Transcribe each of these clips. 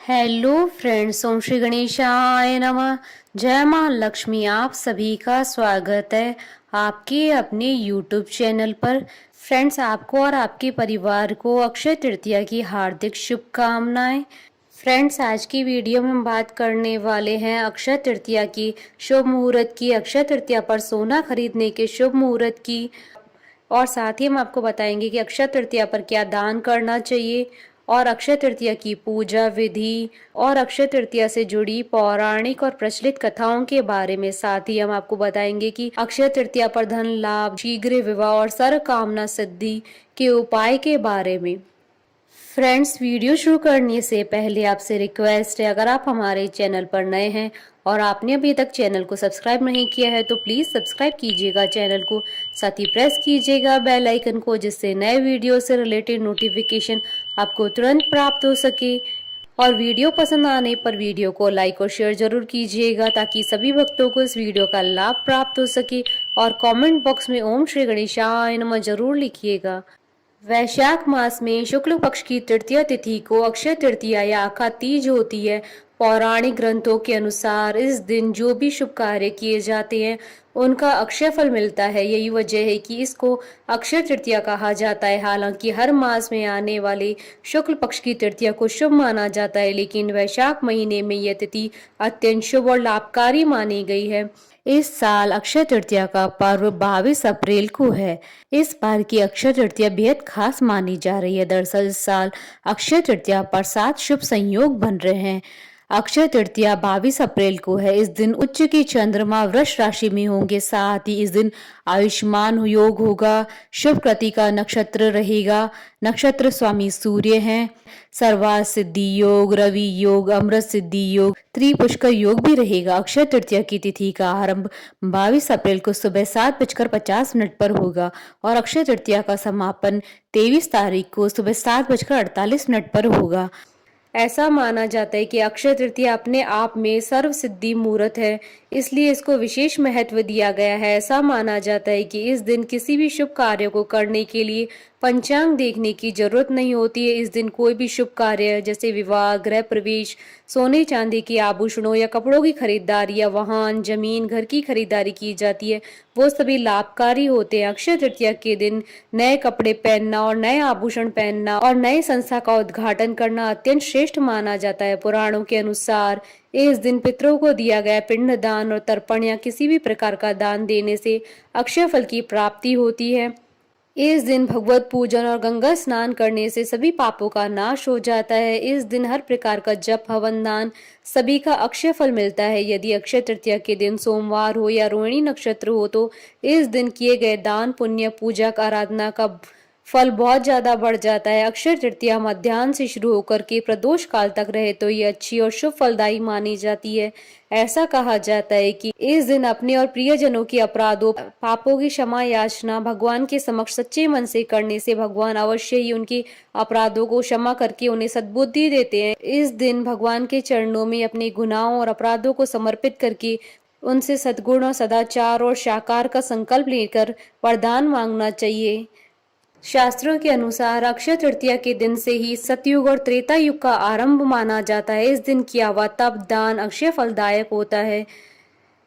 Hello friends, ओम श्री गणेशाय नमः। जय मां लक्ष्मी। आप सभी का स्वागत है आपके अपने यूट्यूब चैनल पर। फ्रेंड्स, आपको और आपके परिवार को अक्षय तृतीया की हार्दिक शुभकामनाएं। फ्रेंड्स, आज की वीडियो में हम बात करने वाले हैं अक्षय तृतीया की शुभ मुहूर्त की, अक्षय तृतीया पर सोना खरीदने के शुभ मुहूर्त की, और साथ ही हम आपको बताएंगे कि अक्षय तृतीया पर क्या दान करना चाहिए और अक्षय तृतीया की पूजा विधि और अक्षय तृतीया से जुड़ी पौराणिक और प्रचलित कथाओं के बारे में। साथ ही हम आपको बताएंगे कि अक्षय तृतीया पर धन लाभ, शीघ्र विवाह और सर्व कामना सिद्धि के उपाय के बारे में। फ्रेंड्स, वीडियो शुरू करने से पहले आपसे रिक्वेस्ट है, अगर आप हमारे चैनल पर नए हैं और आपने अभी तक चैनल को सब्सक्राइब नहीं किया है तो प्लीज़ सब्सक्राइब कीजिएगा चैनल को, साथ ही प्रेस कीजिएगा बेल आइकन को, जिससे नए वीडियो से रिलेटेड नोटिफिकेशन आपको तुरंत प्राप्त हो सके। और वीडियो पसंद आने पर वीडियो को लाइक और शेयर जरूर कीजिएगा ताकि सभी भक्तों को इस वीडियो का लाभ प्राप्त हो सके। और कमेंट बॉक्स में ओम श्री गणेशाय नमः जरूर लिखिएगा। वैशाख मास में शुक्ल पक्ष की तृतीया तिथि को अक्षय तृतीया या आखा तीज होती है। पौराणिक ग्रंथों के अनुसार इस दिन जो भी शुभ कार्य किए जाते हैं उनका अक्षय फल मिलता है। यही वजह है कि इसको अक्षय तृतीया कहा जाता है। हालांकि हर मास में आने वाले शुक्ल पक्ष की तृतीया को शुभ माना जाता है, लेकिन वैशाख महीने में यह तिथि अत्यंत शुभ और लाभकारी मानी गई है। इस साल अक्षय तृतीया का पर्व 22 अप्रैल को है। इस बार की अक्षय तृतीया बेहद खास मानी जा रही है। दरअसल इस साल अक्षय तृतीया पर 7 शुभ संयोग बन रहे हैं। अक्षय तृतीया 22 अप्रैल को है। इस दिन उच्च की चंद्रमा वृष राशि में होंगे। साथ ही इस दिन आयुष्मान योग होगा। शुभ कृति का नक्षत्र रहेगा। नक्षत्र स्वामी सूर्य हैं। सर्वार्थ सिद्धि योग, रवि योग, अमृत सिद्धि योग, त्रिपुष्कर योग भी रहेगा। अक्षय तृतीया की तिथि का आरंभ 22 अप्रैल को सुबह 7:50 पर होगा और अक्षय तृतीया का समापन 23 तारीख को सुबह 7:48 पर होगा। ऐसा माना जाता है कि अक्षय तृतीया अपने आप में सर्व सिद्धि मुहूर्त है, इसलिए इसको विशेष महत्व दिया गया है। ऐसा माना जाता है कि इस दिन किसी भी शुभ कार्य को करने के लिए पंचांग देखने की जरूरत नहीं होती है। इस दिन कोई भी शुभ कार्य जैसे विवाह, गृह प्रवेश, सोने चांदी के आभूषणों या कपड़ों की खरीदारी या वाहन, जमीन, घर की खरीदारी की जाती है, वो सभी लाभकारी होते हैं। अक्षय तृतीया के दिन नए कपड़े पहनना और नए आभूषण पहनना और नए संस्था का उद्घाटन करना अत्यंत श्रेष्ठ माना जाता है। पुराणों के अनुसार इस दिन पितरों को दिया गया पिंड दान और तर्पण या किसी भी प्रकार का दान देने से अक्षय फल की प्राप्ति होती है। इस दिन भगवत पूजन और गंगा स्नान करने से सभी पापों का नाश हो जाता है। इस दिन हर प्रकार का जप, हवन, दान सभी का अक्षय फल मिलता है। यदि अक्षय तृतीया के दिन सोमवार हो या रोहिणी नक्षत्र हो तो इस दिन किए गए दान, पुण्य, पूजा, आराधना का फल बहुत ज्यादा बढ़ जाता है। अक्षय तृतीया मध्याह्न से शुरू होकर के प्रदोष काल तक रहे तो ये अच्छी और शुभ फलदायी मानी जाती है। ऐसा कहा जाता है कि इस दिन अपने और प्रियजनों के अपराधों, पापों की क्षमा याचना भगवान के समक्ष सच्चे मन से करने से भगवान अवश्य ही उनके अपराधों को क्षमा करके उन्हें सद्बुद्धि देते हैं। इस दिन भगवान के चरणों में अपने गुनाहों और अपराधों को समर्पित करके उनसे सद्गुण और सदाचार और साकार का संकल्प लेकर वरदान मांगना चाहिए। शास्त्रों के अनुसार अक्षय तृतीया के दिन से ही सतयुग और त्रेता युग का आरंभ माना जाता है। इस दिन किया हुआ तप, दान अक्षय फलदायक होता है।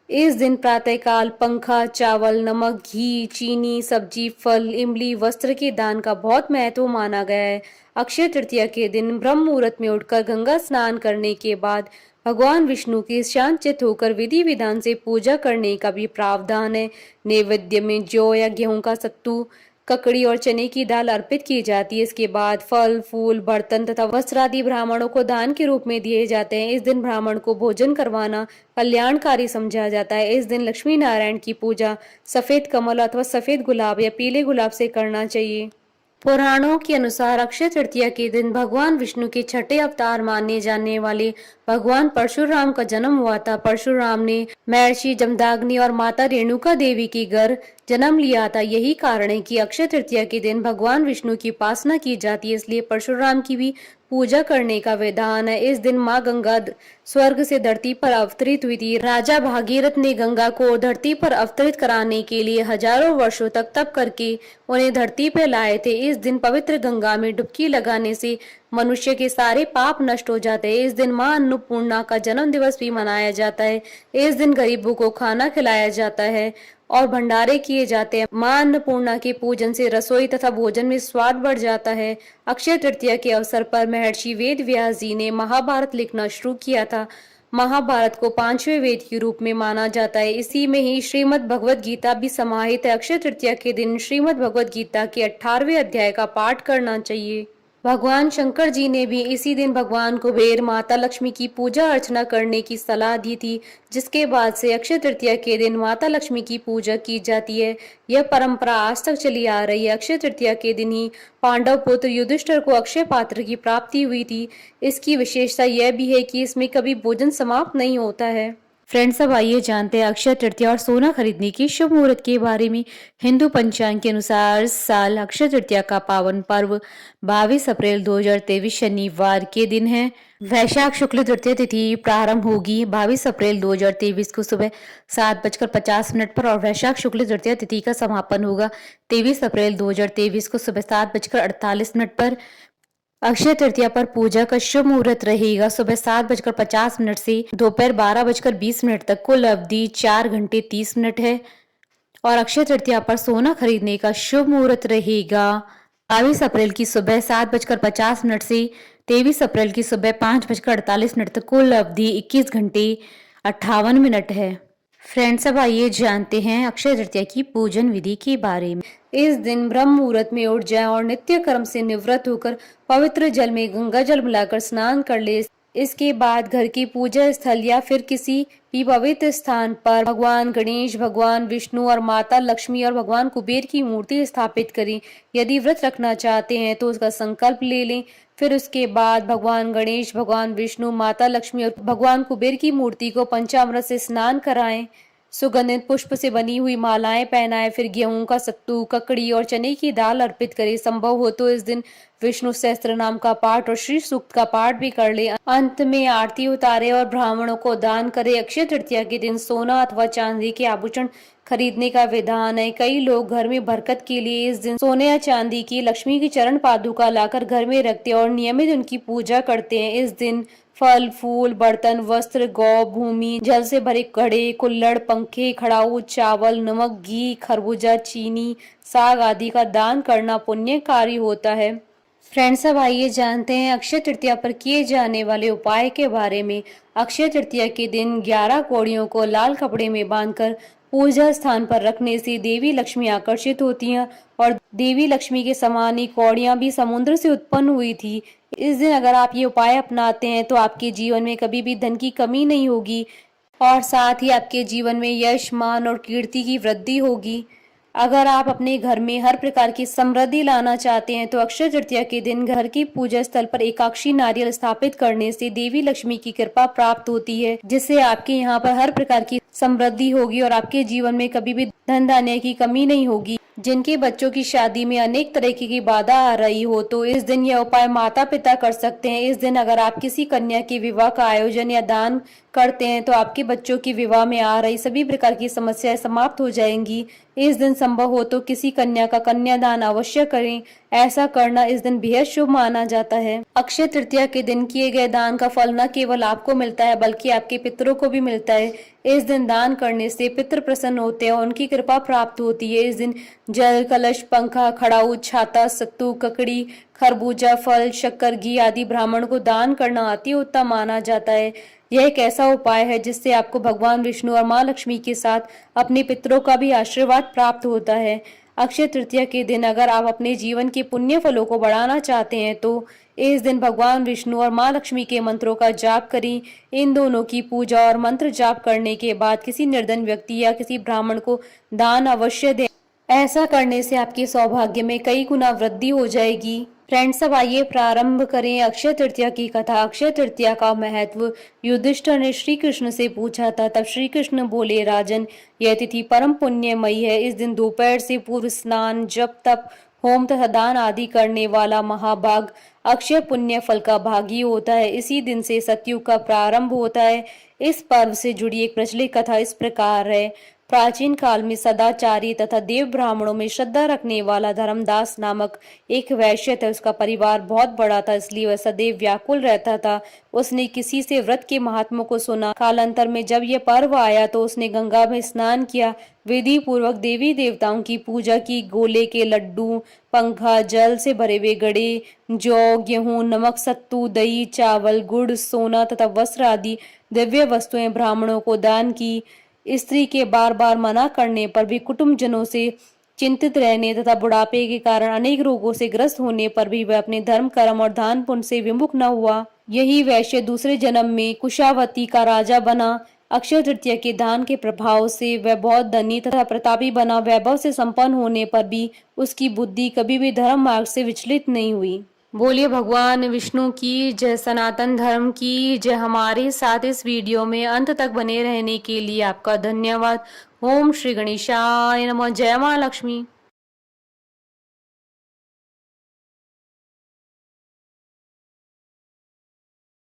इस दिन प्रातःकाल पंखा, चावल, नमक, घी, चीनी, सब्जी, फल, इमली, वस्त्र के दान का बहुत महत्व माना गया है। अक्षय तृतीया के दिन ब्रह्म मुहूर्त में उठकर गंगा स्नान करने के बाद भगवान विष्णु की शांत चित्त होकर विधि विधान से पूजा करने का भी प्रावधान है। नैवेद्य में जौ या गेहूं का सत्तू, ककड़ी और चने की दाल अर्पित की जाती है। इसके बाद फल, फूल, बर्तन तथा वस्त्र आदि ब्राह्मणों को दान के रूप में दिए जाते हैं। इस दिन ब्राह्मण को भोजन करवाना कल्याणकारी समझा जाता है। इस दिन लक्ष्मी नारायण की पूजा सफेद कमल अथवा सफेद गुलाब या पीले गुलाब से करना चाहिए। पुराणों के अनुसार अक्षय तृतीया के दिन भगवान विष्णु के छठे अवतार माने जाने वाले भगवान परशुराम का जन्म हुआ था। परशुराम ने महर्षि जमदाग्नि और माता रेणुका देवी की गर्भ जन्म लिया था। यही कारण है कि अक्षय तृतीया के दिन भगवान विष्णु की उपासना की जाती है, इसलिए परशुराम की भी पूजा करने का विधान है। इस दिन माँ गंगा स्वर्ग से धरती पर अवतरित हुई थी। राजा भागीरथ ने गंगा को धरती पर अवतरित कराने के लिए हजारों वर्षों तक तप करके उन्हें धरती पर लाए थे। इस दिन पवित्र गंगा में डुबकी लगाने से मनुष्य के सारे पाप नष्ट हो जाते हैं। इस दिन माँ अन्नपूर्णा का जन्म दिवस भी मनाया जाता है। इस दिन गरीबों को खाना खिलाया जाता है और भंडारे किए जाते हैं। माँ अन्नपूर्णा के पूजन से रसोई तथा भोजन में स्वाद बढ़ जाता है। अक्षय तृतीया के अवसर पर महर्षि वेद व्यास जी ने महाभारत लिखना शुरू किया था। महाभारत को 5वें वेद के रूप में माना जाता है। इसी में ही श्रीमद् भगवद गीता भी समाहित है। अक्षय तृतीया के दिन श्रीमद् भगवद गीता के 18वें अध्याय का पाठ करना चाहिए। भगवान शंकर जी ने भी इसी दिन भगवान कुबेर, माता लक्ष्मी की पूजा अर्चना करने की सलाह दी थी, जिसके बाद से अक्षय तृतीया के दिन माता लक्ष्मी की पूजा की जाती है। यह परंपरा आज तक चली आ रही है। अक्षय तृतीया के दिन ही पांडव पुत्र युधिष्ठिर को अक्षय पात्र की प्राप्ति हुई थी। इसकी विशेषता यह भी है कि इसमें कभी भोजन समाप्त नहीं होता है। फ्रेंड्स, अब आइए जानते हैं अक्षय तृतीया और सोना खरीदने की शुभ मुहूर्त के बारे में। हिंदू पंचांग के अनुसार इस साल अक्षय तृतीया का पावन पर्व 22 अप्रैल 2023 शनिवार के दिन है। वैशाख शुक्ल तृतीय तिथि प्रारंभ होगी 22 अप्रैल 2023 को सुबह 7:50 पर और वैशाख शुक्ल तृतीय तिथि का समापन होगा 23 अप्रैल 2023 को सुबह 7:48 पर। अक्षय तृतीया पर पूजा का शुभ मुहूर्त रहेगा सुबह 7:50 से दोपहर 12:20 तक। कुल अवधि 4 घंटे 30 मिनट है। और अक्षय तृतीया पर सोना खरीदने का शुभ मुहूर्त रहेगा 22 अप्रैल की सुबह 7:50 से 23 अप्रैल की सुबह 5:48 तक। कुल अवधि 21 घंटे 58 मिनट है। फ्रेंड्स, अब आइए जानते हैं अक्षय तृतीया की पूजन विधि के बारे में। इस दिन ब्रह्म मुहूर्त में उठ जाएं और नित्य कर्म से निवृत्त होकर पवित्र जल में गंगा जल मिलाकर स्नान कर ले। इसके बाद घर की पूजा स्थल या फिर किसी भी पवित्र स्थान पर भगवान गणेश, भगवान विष्णु और माता लक्ष्मी और भगवान कुबेर की मूर्ति स्थापित करें। यदि व्रत रखना चाहते हैं तो उसका संकल्प ले लें। फिर उसके बाद भगवान गणेश, भगवान विष्णु, माता लक्ष्मी और भगवान कुबेर की मूर्ति को पंचामृत से स्नान कराएं। सुगंधित पुष्प से बनी हुई मालाएं पहनाएं। फिर गेहूं का सत्तू, ककड़ी और चने की दाल अर्पित करें। संभव हो तो इस दिन विष्णु सहस्त्र नाम का पाठ और श्री सूक्त का पाठ भी कर ले। अंत में आरती उतारे और ब्राह्मणों को दान करे। अक्षय तृतीया के दिन सोना अथवा चांदी के आभूषण खरीदने का विधान है। कई लोग घर में बरकत के लिए इस दिन सोने या चांदी की लक्ष्मी की चरण पादुका लाकर घर में रखते हैं और नियमित उनकी पूजा करते हैं। इस दिन फल, फूल, बर्तन, वस्त्र, गौ, भूमि, जल से भरे घड़े, कुल्हड़, पंखे, खड़ाऊ, चावल, नमक, घी, खरबूजा, चीनी, साग आदि का दान करना पुण्यकारी होता है। फ्रेंड्स, अब आइए जानते हैं अक्षय तृतीया पर किए जाने वाले उपाय के बारे में। अक्षय तृतीया के दिन 11 कौड़ियों को लाल कपड़े में बांधकर पूजा स्थान पर रखने से देवी लक्ष्मी आकर्षित होती हैं और देवी लक्ष्मी के समान ही कौड़ियां भी समुद्र से उत्पन्न हुई थी। इस दिन अगर आप ये उपाय अपनाते हैं तो आपके जीवन में कभी भी धन की कमी नहीं होगी और साथ ही आपके जीवन में यश, मान और कीर्ति की वृद्धि होगी। अगर आप अपने घर में हर प्रकार की समृद्धि लाना चाहते हैं तो अक्षय तृतीया के दिन घर की पूजा स्थल पर एकाक्षी नारियल स्थापित करने से देवी लक्ष्मी की कृपा प्राप्त होती है, जिससे आपके यहाँ पर हर प्रकार की समृद्धि होगी और आपके जीवन में कभी भी धन धान्य की कमी नहीं होगी। जिनके बच्चों की शादी में अनेक तरह की बाधा आ रही हो तो इस दिन यह उपाय माता पिता कर सकते हैं। इस दिन अगर आप किसी कन्या के विवाह का आयोजन या दान करते हैं तो आपके बच्चों की विवाह में आ रही सभी प्रकार की समस्याएं समाप्त हो जाएंगी। इस दिन संभव हो तो किसी कन्या का कन्यादान अवश्य करें। ऐसा करना इस दिन बेहद शुभ माना जाता है। अक्षय तृतीया के दिन किए गए दान का फल न केवल आपको मिलता है बल्कि आपके पितरों को भी मिलता है। इस दिन दान करने से पितृ प्रसन्न होते हैं और उनकी कृपा प्राप्त होती है। इस दिन जल, कलश, पंखा, खड़ाऊ, छाता, सत्तू, ककड़ी, खरबूजा, फल, शक्कर, घी आदि ब्राह्मण को दान करना अति उत्तम माना जाता है। यह एक ऐसा उपाय है जिससे आपको भगवान विष्णु और माँ लक्ष्मी के साथ अपने पितरों का भी आशीर्वाद प्राप्त होता है। अक्षय तृतीया के दिन अगर आप अपने जीवन के पुण्य फलों को बढ़ाना चाहते हैं तो इस दिन भगवान विष्णु और माँ लक्ष्मी के मंत्रों का जाप करें। इन दोनों की पूजा और मंत्र जाप करने के बाद किसी निर्धन व्यक्ति या किसी ब्राह्मण को दान अवश्य दें। ऐसा करने से आपके सौभाग्य में कई गुना वृद्धि हो जाएगी। फ्रेंड्स, अब आइए प्रारंभ करें अक्षय तृतीया की कथा। अक्षय तृतीया का महत्व युधिष्ठिर ने श्री कृष्ण से पूछा था। तब श्री कृष्ण बोले, राजन, यह तिथि परम पुण्यमयी है। इस दिन दोपहर से पूर्व स्नान, जप, तप, होम तथा दान आदि करने वाला महाभाग अक्षय पुण्य फल का भागी होता है। इसी दिन से सतयुग का प्रारंभ होता है। इस पर्व से जुड़ी एक प्रचलित कथा इस प्रकार है। प्राचीन काल में सदाचारी तथा देव ब्राह्मणों में श्रद्धा रखने वाला धर्मदास नामक एक वैश्य था। उसका परिवार बहुत बड़ा था, इसलिए वह सदैव व्याकुल रहता था। उसने किसी से व्रत के महात्म्य को सुना। कालांतर में जब यह पर्व आया तो उसने गंगा में स्नान किया, विधि पूर्वक देवी देवताओं की पूजा की। गोले के लड्डू, पंखा, जल से भरे हुए गड़े, जौ, गेहूं, नमक, सत्तू, दही, चावल, गुड़, सोना तथा वस्त्र आदि दिव्य वस्तुएं ब्राह्मणों को दान की। स्त्री के बार बार मना करने पर भी, कुटुंबजनों से चिंतित रहने तथा बुढ़ापे के कारण अनेक रोगों से ग्रस्त होने पर भी वह अपने धर्म, कर्म और दान पुण्य से विमुख न हुआ। यही वैश्य दूसरे जन्म में कुशावती का राजा बना। अक्षय तृतीया के दान के प्रभाव से वह बहुत धनी तथा प्रतापी बना। वैभव से संपन्न होने पर भी उसकी बुद्धि कभी भी धर्म मार्ग से विचलित नहीं हुई। बोलिए भगवान विष्णु की जय, सनातन धर्म की जय। हमारे साथ इस वीडियो में अंत तक बने रहने के लिए आपका धन्यवाद। ओम श्री गणेशाय नमः। जय मां लक्ष्मी।